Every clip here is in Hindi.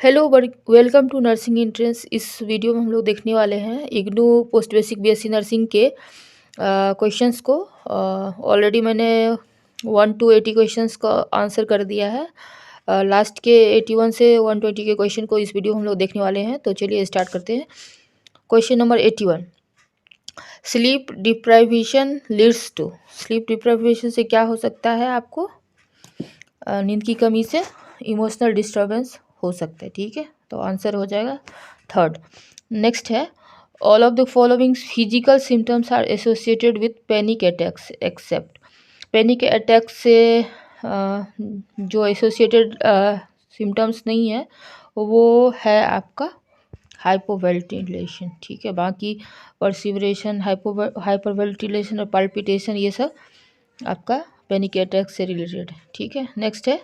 Hello, welcome to nursing entrance. इस वीडियो में हम लोग देखने वाले हैं IGNOU post basic BSc nursing के क्वेश्चंस को। ऑलरेडी मैंने 1 to 80 क्वेश्चंस का आंसर कर दिया है। लास्ट के 81 से 120 के क्वेश्चन को इस वीडियो में हम लोग देखने वाले हैं। तो चलिए स्टार्ट करते हैं। Question number 81, sleep deprivation leads to. Sleep deprivation से क्या हो सकता है? आपको नींद की कमी से इमोशनल डिस्टर्बेंस हो सकता है। ठीक है, तो आंसर हो जाएगा थर्ड। नेक्स्ट है, all of the following physical symptoms are associated with panic attacks except. Panic attack से जो एसोसिएटेड सिम्टम्स नहीं है वो है आपका हाइपोवेंटिलेशन। ठीक है, बाकी परसिवरेशन, हाइपरवेंटिलेशन और पाल्पिटेशन ये सब आपका पैनिक अटैक से रिलेटेड है। ठीक है, नेक्स्ट है,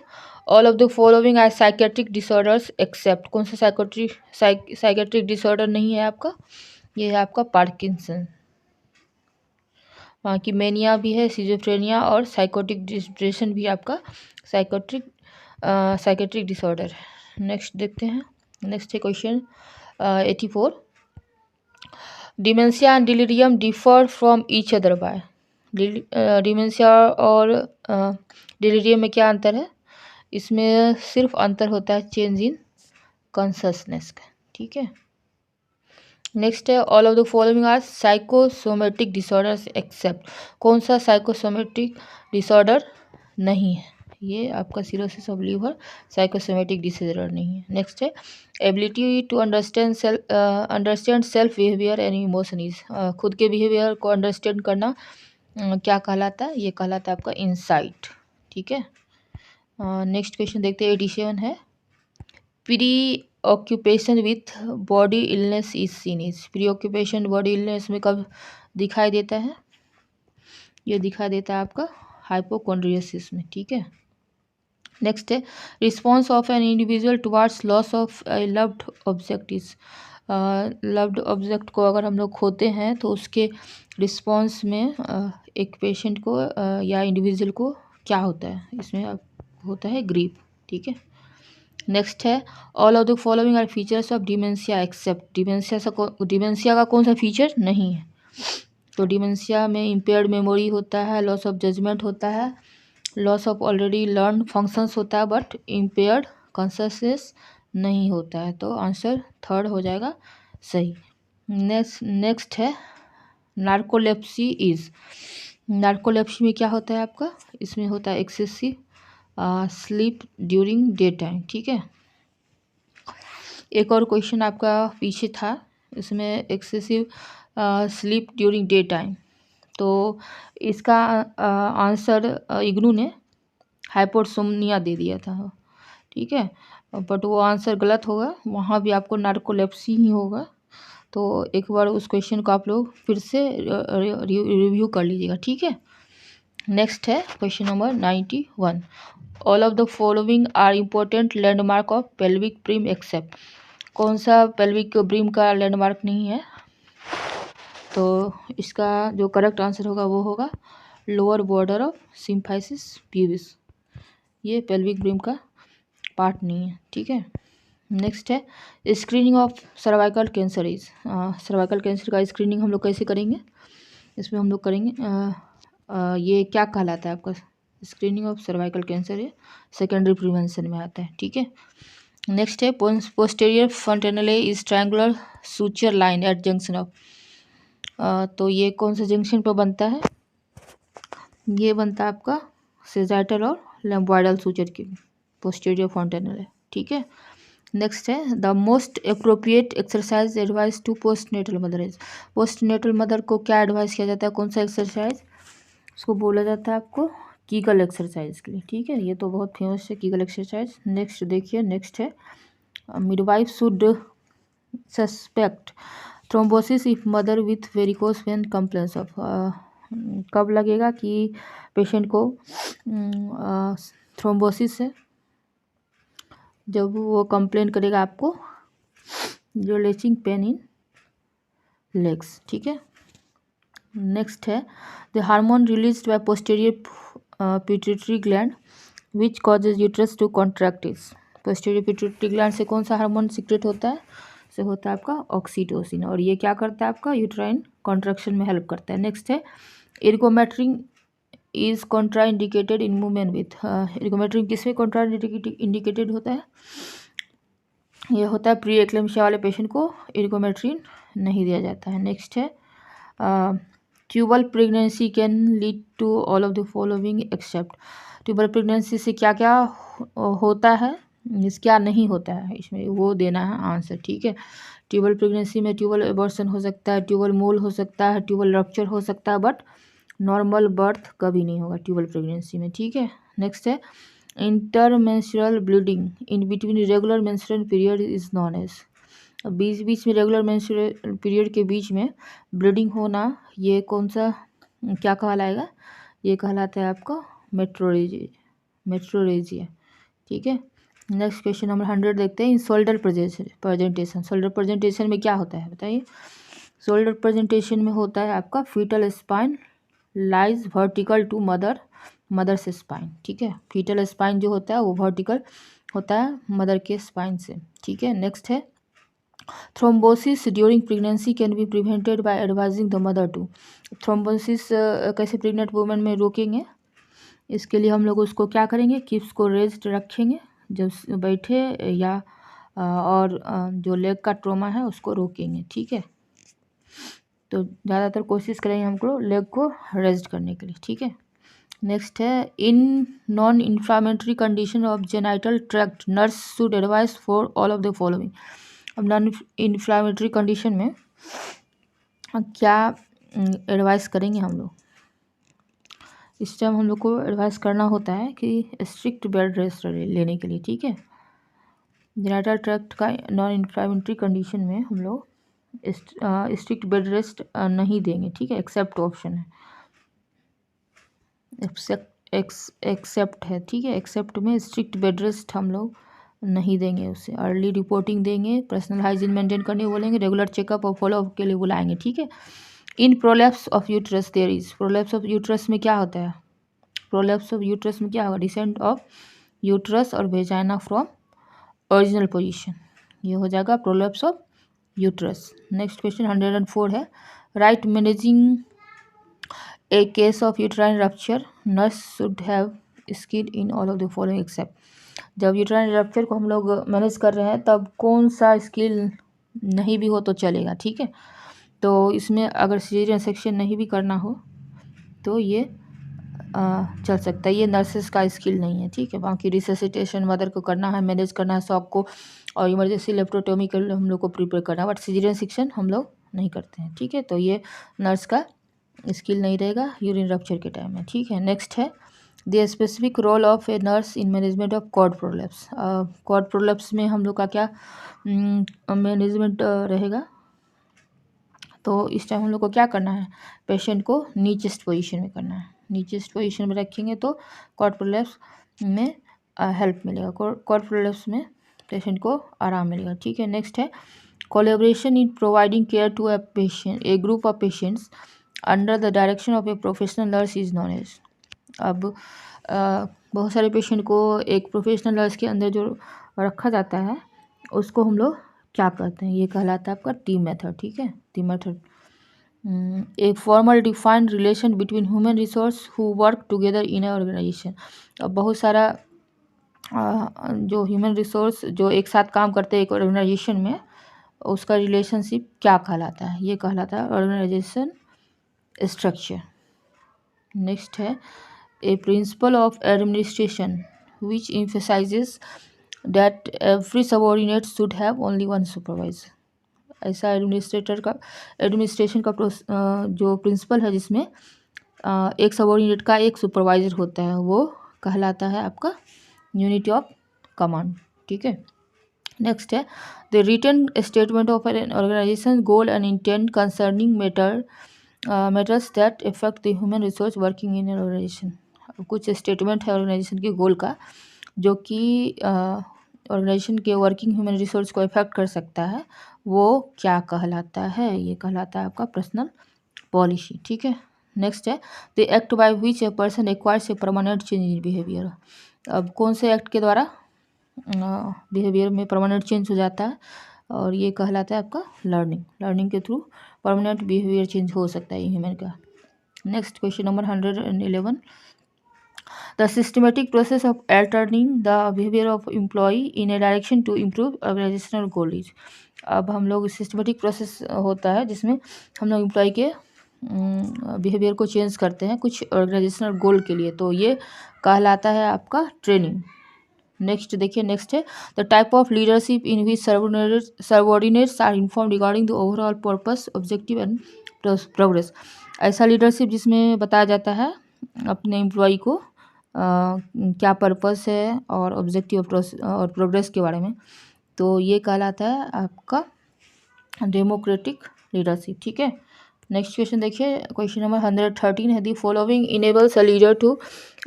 all of the following are psychiatric disorders except. कौन सा साइकेट्रिक डिसऑर्डर नहीं है आपका? ये है आपका पार्किंसन। बाकी मेनिया भी है, सिजोफ्रेनिया और साइकोटिक डिप्रेशन भी आपका साइकेट्रिक डिसऑर्डर है। नेक्स्ट देखते हैं। नेक्स्ट है question 84, dementia and delirium differ from each other by. Dementia और डिलीरियम में क्या अंतर है? इसमें सिर्फ अंतर होता है चेंज इन कॉन्शसनेस का। ठीक है, नेक्स्ट है, all of the following are psychosomatic disorders except. कौन सा साइकोसोमेटिक डिसऑर्डर नहीं है? ये आपका cirrhosis of liver psychosomatic disorder नहीं है। नेक्स्ट है, ability to understand self behaviour and emotion is. खुद के बिहेवियर को अंडरस्टैंड करना क्या कहलाता है? ये कहलाता है आपका इंसाइट। ठीक है, नेक्स्ट क्वेश्चन देखते हैं। 87 है, pre occupation with body illness is seen is. Pre occupation body illness में कब दिखाई देता है? ये दिखाई देता है आपका हाइपोकॉन्ड्रियोसिस में। ठीक है, नेक्स्ट है, response of an individual towards loss of A loved object is. Loved object को अगर हम लोग खोते हैं तो उसके रिस्पॉन्स में एक पेशेंट को या इंडिविजुअल को क्या होता है? इसमें होता है ग्रीफ। ठीक है, नेक्स्ट है, all of the following are features of dementia except. Dementia का कौन सा फीचर नहीं है? तो डिमेंशिया में इम्पेयर्ड मेमोरी होता है, लॉस ऑफ जजमेंट होता है, loss of already learn functions होता है, बट इम्पेयर्ड कॉन्शसनेस नहीं होता है। तो आंसर थर्ड हो जाएगा सही। नेक्स्ट है, नार्कोलेप्सी इज। नार्कोलेप्सी में क्या होता है आपका? इसमें होता है excessive sleep during day time. ठीक है, एक और क्वेश्चन आपका पीछे था, इसमें excessive sleep during day time. तो इसका आंसर इग्नू ने हाइपोसोमनिया दे दिया था। ठीक है, बट वो आंसर गलत होगा, वहाँ भी आपको नार्कोलेप्सी ही होगा। तो एक बार उस क्वेश्चन को आप लोग फिर से रिव्यू कर लीजिएगा। ठीक है, नेक्स्ट है question number 91, all of the following are important landmark of pelvic brim except. कौन सा पेल्विक ब्रिम का लैंडमार्क नहीं है? तो इसका जो करेक्ट आंसर होगा वो होगा lower border of symphysis pubis. ये पेल्विक ब्रिम का पार्ट नहीं है। ठीक है, नेक्स्ट है, screening of cervical cancer is. Cervical cancer का स्क्रीनिंग हम लोग कैसे करेंगे? इसमें हम लोग करेंगे ये क्या कहलाता है आपका? स्क्रीनिंग ऑफ सर्वाइकल कैंसर ये सेकेंडरी प्रिवेंशन में आता है। ठीक है, नेक्स्ट है, posterior fontanelle is triangular suture line at junction of. तो ये कौन सा जंक्शन पर बनता है? ये बनता है आपका सेजाइटल और लैम्बॉइडल सूचर की पोस्टेरियर फ्रंटेनले। ठीक है, नेक्स्ट है, the most appropriate exercise advice to post natal mother is. Post natal mother को क्या एडवाइस किया जाता है? कौन सा एक्सरसाइज? उसको बोला जाता है आपको कीगल एक्सरसाइज के लिए। ठीक है, ये तो बहुत फेमस है कीगल एक्सरसाइज। नेक्स्ट देखिए, नेक्स्ट है, midwife should suspect thrombosis if mother with varicose when compliance of. कब लगेगा कि पेशेंट को थ्रोम्बोसिस है? जब वो कंप्लेन करेगा आपको जो लेचिंग पेन इन लेग्स। ठीक है, नेक्स्ट है, the hormone released by posterior pituitary gland which causes uterus to contract is. Posterior pituitary gland से कौन सा हार्मोन सीक्रेट होता है? से होता है आपका ऑक्सीटोसिन, और ये क्या करता है आपका यूट्राइन कॉन्ट्रैक्शन में हेल्प करता है। नेक्स्ट है ergometrine is contraindicated in women with, ergometrine किसमें कॉन्ट्राइंडिकेटेड होता है? ये होता है प्री एक्लेम्शिया वाले पेशेंट को इर्गोमेट्रिन नहीं दिया जाता है। नेक्स्ट है tubal pregnancy can lead to all of the following except. Tubal pregnancy से क्या क्या होता है, क्या नहीं होता है, इसमें वो देना है आंसर, ठीक है। ट्यूबल प्रेगनेंसी में ट्यूबल एबॉर्शन हो सकता है, ट्यूबल मोल हो सकता है, ट्यूबल रप्चर हो सकता है, बट नॉर्मल बर्थ कभी नहीं होगा ट्यूबल प्रेगनेंसी में, ठीक है। नेक्स्ट है intermenstrual bleeding in between regular menstrual period is known as. बीच बीच में रेगुलर मेंस्ट्रुअल पीरियड के बीच में ब्लीडिंग होना, ये कौन सा क्या कहलाएगा? ये कहलाता है आपका मेट्रोरेजिया, ठीक है। नेक्स्ट क्वेश्चन नंबर 100 देखते हैं। इन शोल्डर प्रेजेंटेशन, शोल्डर प्रेजेंटेशन में क्या होता है बताइए? शोल्डर प्रेजेंटेशन में होता है आपका foetal spine lies vertical to mother से स्पाइन, ठीक है। फीटल स्पाइन जो होता है वो वर्टिकल होता है मदर के स्पाइन से, ठीक है। नेक्स्ट है thrombosis during pregnancy can be prevented by advising the mother to. Thrombosis कैसे प्रेग्नेंट वुमेन में रोकेंगे? इसके लिए हम लोग उसको क्या करेंगे, किप्स को रेस्ट रखेंगे जब बैठे, या और जो लेग का ट्रोमा है उसको रोकेंगे, ठीक है। तो ज़्यादातर कोशिश करेंगे हमको लेग को रेस्ट करने के लिए, ठीक है। नेक्स्ट है in non inflammatory condition of genital tract nurse should advice for all of the following. अब नॉन इन्फ्लामेटरी कंडीशन में क्या एडवाइस करेंगे हम लोग? इस टाइम हम लोग को एडवाइस करना होता है कि स्ट्रिक्ट बेड रेस्ट लेने के लिए, ठीक है। जेनाइटल ट्रैक्ट का नॉन इन्फ्लामेटरी कंडीशन में हम लोग स्ट्रिक्ट बेड रेस्ट नहीं देंगे, ठीक है। एक्सेप्ट ऑप्शन है, एक्सेप्ट है, ठीक है। एक्सेप्ट में स्ट्रिक्ट बेड रेस्ट हम लोग नहीं देंगे उसे। अर्ली रिपोर्टिंग देंगे, पर्सनल हाइजीन मेंटेन करने बोलेंगे, रेगुलर चेकअप और फॉलोअप के लिए बुलाएंगे, ठीक है। In prolapse of uterus there is, prolapse of uterus में क्या होता है? प्रोलैप्स ऑफ यूट्रस में क्या होगा? डिसेंट ऑफ यूट्रस और वेजाइना फ्रॉम ओरिजिनल पोजीशन, ये हो जाएगा prolapse of uterus. Next question 104 है right managing A case of uterine rupture nurse should have skill in all of the following accept. जब यूट्राइन रप्चर को हम लोग मैनेज कर रहे हैं तब कौन सा स्किल नहीं भी हो तो चलेगा, ठीक है। तो इसमें अगर सीजरियन सेक्शन नहीं भी करना हो तो ये चल सकता है, ये नर्सेस का स्किल नहीं है, ठीक है। बाकी रिससिटेशन मदर को करना है, मैनेज करना है शॉक को, और इमरजेंसी लेप्टोटोमी के लिए हम लोग को प्रिपेयर करना है, बट सीजरियन सेक्शन हम लोग नहीं करते हैं, ठीक है। तो ये नर्स का स्किल नहीं रहेगा यूरिन रप्चर के टाइम में, ठीक है। नेक्स्ट है the specific role of a nurse in management of cord prolapse. Cord prolapse में हम लोग का क्या मैनेजमेंट रहेगा? तो इस टाइम हम लोग को क्या करना है, पेशेंट को नीचेस्ट पोजीशन में करना है, नीचेस्ट पोजीशन में रखेंगे तो कॉर्ड प्रोलैप्स में हेल्प मिलेगा, कॉर्ड प्रोलैप्स में पेशेंट को आराम मिलेगा, ठीक है। नेक्स्ट है collaboration in providing care to a group of patients under the direction of a professional nurse is known as. अब बहुत सारे पेशेंट को एक प्रोफेशनल नर्स के अंदर जो रखा जाता है उसको हम लोग क्या कहते हैं? ये कहलाता है आपका टीम मेथड, ठीक है। टीम मेथड एक formal defined relation between human resource who work together in a organisation. अब बहुत सारा जो ह्यूमन रिसोर्स जो एक साथ काम करते हैं एक ऑर्गेनाइजेशन में, उसका रिलेशनशिप क्या कहलाता है? ये कहलाता है ऑर्गेनाइजेशन स्ट्रक्चर। नेक्स्ट है a principle of administration which emphasises that every subordinate should have only one supervisor. ऐसा एडमिनिस्ट्रेशन का जो प्रिंसिपल है जिसमें एक सबऑर्डिनेट का एक सुपरवाइजर होता है, वो कहलाता है आपका यूनिटी ऑफ कमांड, ठीक है। नेक्स्ट है the written statement of an organisation goal and intent concerning matters that effect the human resource working in an organisation. कुछ स्टेटमेंट है ऑर्गेनाइजेशन के गोल का जो कि ऑर्गेनाइजेशन के वर्किंग ह्यूमन रिसोर्स को इफेक्ट कर सकता है, वो क्या कहलाता है? ये कहलाता है आपका पर्सनल पॉलिसी, ठीक है। नेक्स्ट है the act by which a person acquires a permanent change in behaviour. अब कौन से एक्ट के द्वारा बिहेवियर में परमानेंट चेंज हो जाता है, और ये कहलाता है आपका लर्निंग। लर्निंग के थ्रू परमानेंट बिहेवियर चेंज हो सकता है ह्यूमन का। Next question number 111, the systematic process of altering the behaviour of employee in a direction to improve organisational goal is. अब हम लोग सिस्टमेटिक प्रोसेस होता है जिसमें हम लोग एम्प्लॉय के बिहेवियर को चेंज करते हैं कुछ ऑर्गेनाइजेशनल गोल के लिए, तो ये कहलाता है आपका ट्रेनिंग। नेक्स्ट देखिए, नेक्स्ट है the type of leadership in which subordinates are inform regarding the overall purpose, objective and progress. ऐसा लीडरशिप जिसमें बताया जाता है अपने एम्प्लॉय को क्या पर्पस है और ऑब्जेक्टिव और प्रोग्रेस के बारे में, तो ये कहलाता है आपका डेमोक्रेटिक लीडरशिप। ठीक है, नेक्स्ट क्वेश्चन देखिए, क्वेश्चन नंबर 113 है the following enables a leader to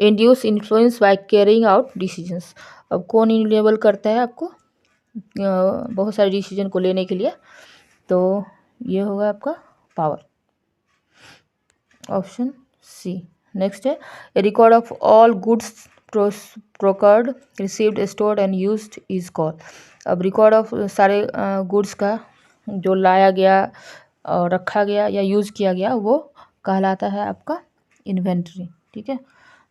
induce influence by carrying out decisions. अब कौन इनेबल करता है आपको बहुत सारे डिसीजन को लेने के लिए, तो ये होगा आपका पावर, ऑप्शन सी। नेक्स्ट है a record of all goods procured received stored and used is called. अब रिकॉर्ड ऑफ सारे गुड्स का जो लाया गया और रखा गया या यूज़ किया गया वो कहलाता है आपका इन्वेंट्री। ठीक है,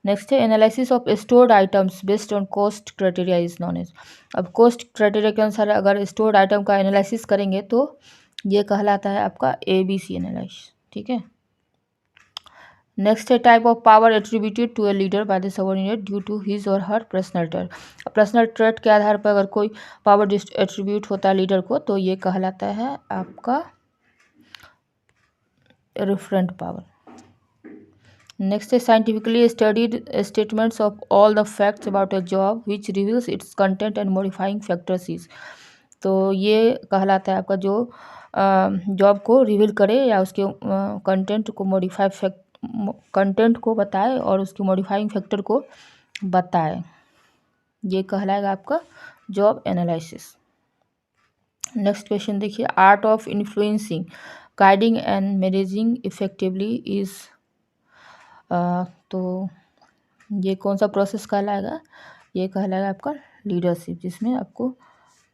नेक्स्ट है analysis of stored items based on cost criteria is known as. अब कॉस्ट क्राइटेरिया के अनुसार अगर स्टोर्ड आइटम का एनालिसिस करेंगे तो ये कहलाता है आपका ABC एनालिसिस। ठीक है, नेक्स्ट है type of power attributed to a leader by the subordinate due to his or her personal trait. Personal trait के आधार पर अगर कोई पावर एट्रीब्यूट होता है लीडर को तो ये कहलाता है आपका रेफरेंट पावर। नेक्स्ट है scientifically studied statements of all the facts about a job which reveals it's content and modifying factors is. तो ये कहलाता है आपका जो जॉब को रिवील करे या उसके कंटेंट को कंटेंट को बताए और उसकी मॉडिफाइंग फैक्टर को बताए, ये कहलाएगा आपका जॉब एनालिसिस। नेक्स्ट क्वेश्चन देखिए, art of influencing guiding and managing effectively is, तो ये कौन सा प्रोसेस कहलाएगा, ये कहलाएगा आपका लीडरशिप, जिसमें आपको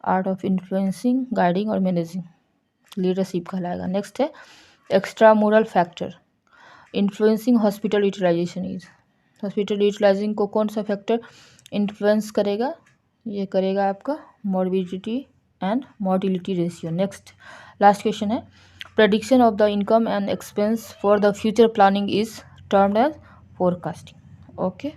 आर्ट ऑफ इन्फ्लुएंसिंग गाइडिंग और मैनेजिंग लीडरशिप कहलाएगा। नेक्स्ट है extra moral factor influencing hospital utilisation is. Hospital utilising को कौन सा फैक्टर इन्फ्लुएंस करेगा, ये करेगा आपका morbidity and mortality ratio. Next last question है prediction of the income and expense for the future planning is termed as forecasting. Okay.